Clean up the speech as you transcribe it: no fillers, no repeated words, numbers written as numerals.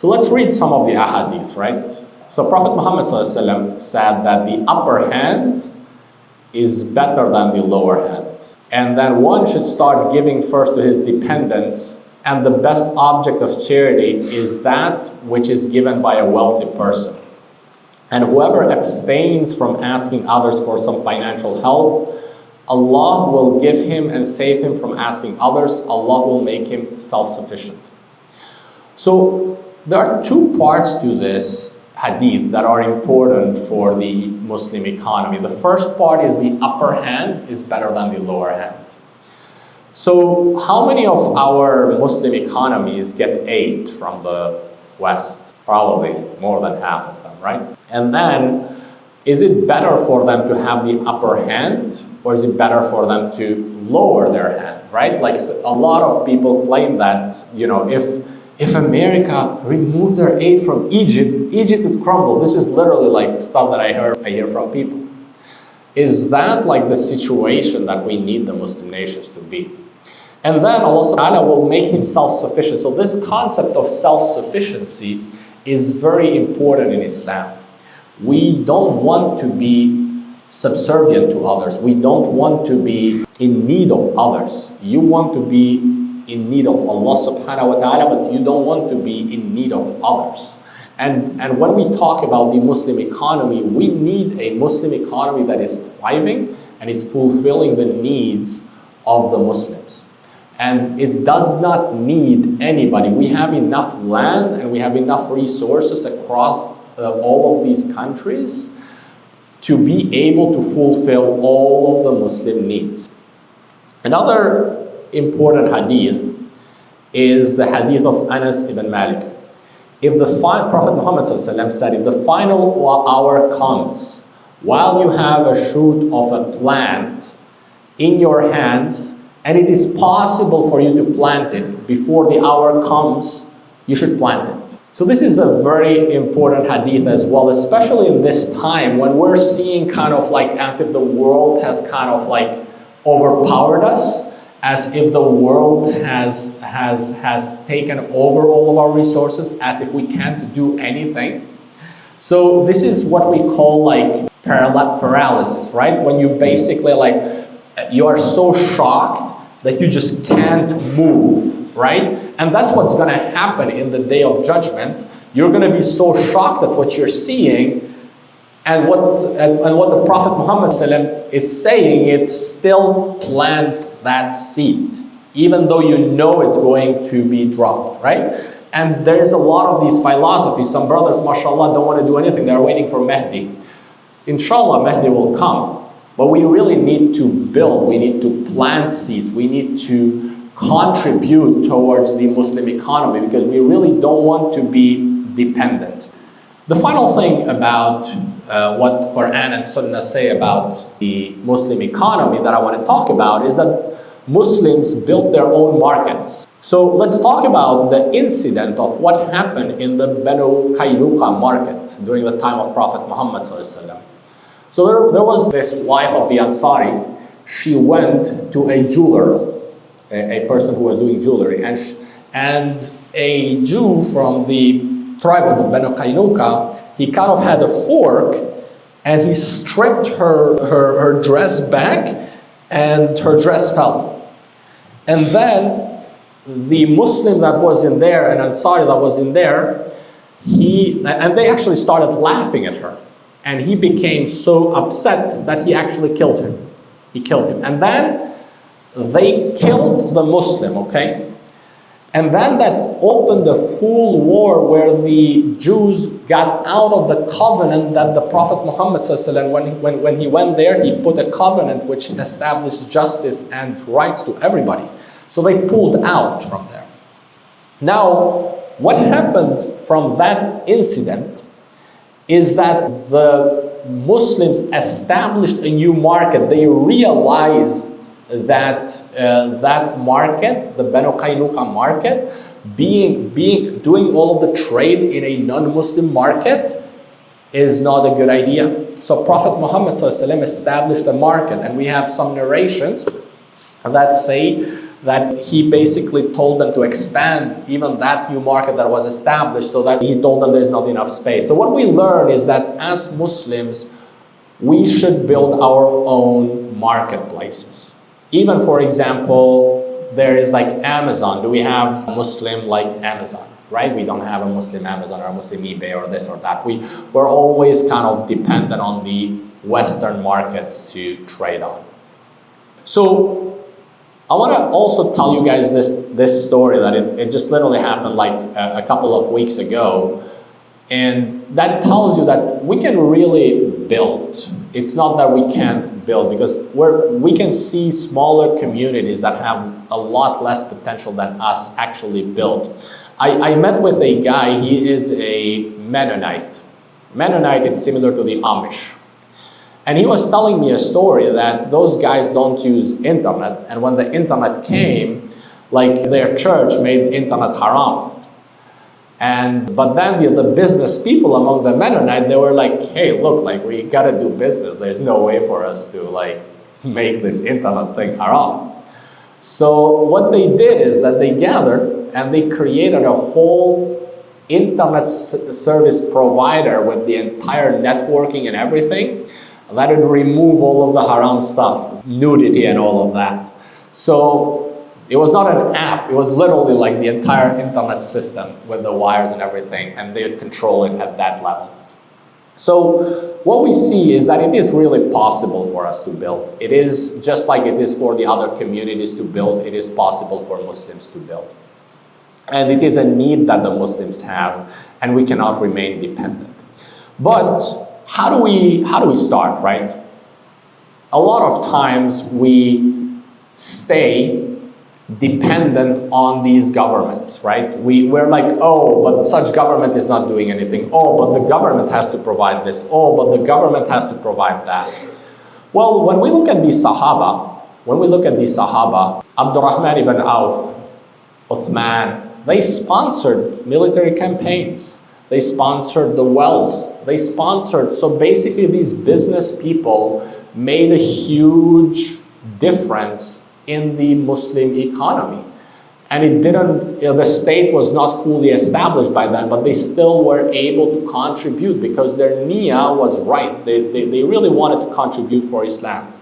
So let's read some of the ahadith, right? So Prophet Muhammad ﷺ said that the upper hand is better than the lower hand. And then one should start giving first to his dependents, and the best object of charity is that which is given by a wealthy person. And whoever abstains from asking others for some financial help, Allah will give him and save him from asking others. Allah will make him self-sufficient. So there are two parts to this hadith that are important for the Muslim economy. The first part is the upper hand is better than the lower hand. So how many of our Muslim economies get aid from the West? Probably more than half of them, right? And then, is it better for them to have the upper hand, or is it better for them to lower their hand, right? Like a lot of people claim that, if America removed their aid from Egypt, Egypt would crumble. This is literally like stuff that I hear from people. Is that like the situation that we need the Muslim nations to be? And then Allah Ta'ala will make him self-sufficient. So this concept of self-sufficiency is very important in Islam. We don't want to be subservient to others. We don't want to be in need of others. You want to be in need of Allah subhanahu wa ta'ala, but you don't want to be in need of others. And when we talk about the Muslim economy, we need a Muslim economy that is thriving and is fulfilling the needs of the Muslims. And it does not need anybody. We have enough land and we have enough resources across all of these countries to be able to fulfill all of the Muslim needs. Another important hadith is the hadith of Anas ibn Malik. If the Prophet Muhammad said, if the final hour comes while you have a shoot of a plant in your hands, and it is possible for you to plant it before the hour comes, you should plant it. So this is a very important hadith as well, especially in this time when we're seeing kind of like as if the world has kind of like overpowered us, as if the world has taken over all of our resources, as if we can't do anything. So this is what we call like paralysis, right? When you basically like, you are so shocked that you just can't move, right? And that's what's gonna happen in the day of judgment. You're gonna be so shocked at what you're seeing, and what the Prophet Muhammad is saying, it's still plant that seed, even though you know it's going to be dropped, right? And there's a lot of these philosophies. Some brothers, mashallah, don't want to do anything. They're waiting for Mahdi. Inshallah, Mahdi will come. But we really need to build, we need to plant seeds, we need to contribute towards the Muslim economy because we really don't want to be dependent. The final thing about what Qur'an and Sunnah say about the Muslim economy that I want to talk about is that Muslims built their own markets. So let's talk about the incident of what happened in the Banu Qaynuqa market during the time of Prophet Muhammad ﷺ. So there was this wife of the Ansari. She went to a jeweler, a person who was doing jewelry, and a Jew from the tribe of the Banu Qaynuqa, he kind of had a fork and he stripped her dress back and her dress fell. And then the Muslim that was in there, an Ansari that was in there, and they actually started laughing at her. And he became so upset that he actually killed him. He killed him. And then they killed the Muslim, okay? And then that opened a full war where the Jews got out of the covenant that the Prophet Muhammad ﷺ, when he went there, he put a covenant which established justice and rights to everybody. So they pulled out from there. Now, what happened from that incident is that the Muslims established a new market. They realized that that market, the Banu Qaynuqa market, doing all of the trade in a non-Muslim market is not a good idea. So Prophet Muhammad ﷺ established a market, and we have some narrations that say that he basically told them to expand even that new market that was established, so that he told them there's not enough space. So what we learn is that as Muslims, we should build our own marketplaces. Even, for example, there is like Amazon. Do we have a Muslim like Amazon, right? We don't have a Muslim Amazon or a Muslim eBay or this or that. We're always kind of dependent on the Western markets to trade on. So I want to also tell you guys this story that it just literally happened like a couple of weeks ago. And that tells you that we can really build. It's not that we can't build, because we can see smaller communities that have a lot less potential than us actually build. I met with a guy, he is a Mennonite. Mennonite is similar to the Amish. And he was telling me a story that those guys don't use internet, and when the internet came, like their church made internet haram. But then the business people among the Mennonites, they were like, hey, look, like we gotta do business. There's no way for us to like make this internet thing haram. So what they did is that they gathered and they created a whole internet service provider with the entire networking and everything that would remove all of the haram stuff, nudity and all of that. So it was not an app, it was literally like the entire internet system with the wires and everything, and they would control it at that level. So what we see is that it is really possible for us to build. It is just like it is for the other communities to build, it is possible for Muslims to build. And it is a need that the Muslims have, and we cannot remain dependent. But how do we start, right? A lot of times we stay dependent on these governments, right? We're like, oh, but such government is not doing anything. Oh, but the government has to provide this. Oh, but the government has to provide that. Well, when we look at the Sahaba, Abdurrahman ibn Auf, Uthman, they sponsored military campaigns. They sponsored the wells. So basically these business people made a huge difference in the Muslim economy. And it didn't, the state was not fully established by then, but they still were able to contribute because their niyyah was right. They really wanted to contribute for Islam.